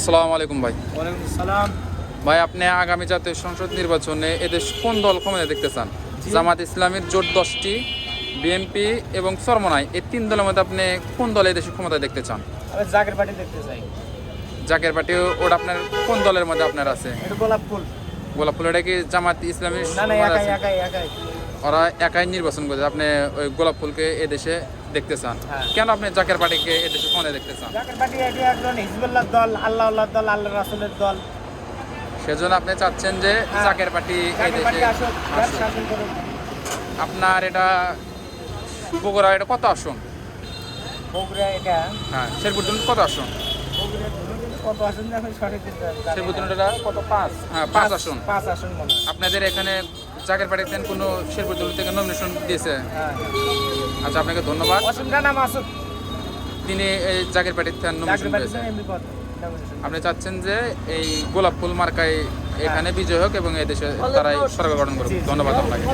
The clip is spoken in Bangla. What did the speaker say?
আসসালামু আলাইকুম ভাই। ওয়ালাইকুম আসসালাম। ভাই, আপনি আগামী জাতীয় সংসদ নির্বাচনে এদেশ কোন দল ক্ষমতায় দেখতে চান? জি। জামাত ইসলামের জোট 10টি, বিএনপি এবং চরমনাই, এই তিন দলের মধ্যে আপনি কোন দল এদেশে ক্ষমতায় দেখতে চান? আমি জাকের পার্টি দেখতে চাই। জাকের পার্টি, ওটা আপনার কোন দলের মধ্যে আপনার আছে? এটা গোলাপ ফুল। গোলাপ ফুল, এটা কি জামাত ইসলামের না না, মধ্যে একাই আছে? একাই একাই। ওরা একাই নির্বাচন করছে, আপনি ওই গোলাপ ফুলকে এদেশে দেখতে চান? হ্যাঁ। কেন আপনি জাকের পার্টিকে এদেশে ক্ষমতায় দেখতে চান? জাকের পার্টি এটি একজন হিজবুল্লাহর দল, আল্লাহর দল, আল্লাহ রাসূলের দল। সেজন্য আপনি চাচ্ছেন যে হ্যাঁ। জাকের পার্টি জাকের এদেশে পার্টি আসুক, দেশ আসুক। শাসন করুক। আপনার এটা বগুড়া, এটা কত আসন? বগুড়া এটা হ্যাঁ, শেরপুর কত আসন? বগুড়া ধরুন কত আসন যে আমি সঠিক জানি না। শেরপুর কত? 5? হ্যাঁ, 5 আসন। 5 আসন মনে হয়। আপনাদের এখানে জাকের পার্টিতে কোনো শেরপুর থেকে নমিনেশন দিয়েছে? হ্যাঁ। আচ্ছা, আপনাকে ধন্যবাদ। অসুবিধা না মাসুদ। তিনি এই জাকের পার্টিতে জাকের নমিনেশন পার্টিতে দিয়েছে। এমপি পদ nomination। আপনি চাচ্ছেন যে এই গোলাপ ফুল মার্কায় এখানে বিজয় হোক এবং এই দেশে তারাই সরকার গঠন করুক। জি, জি। ধন্যবাদ আপনাকে।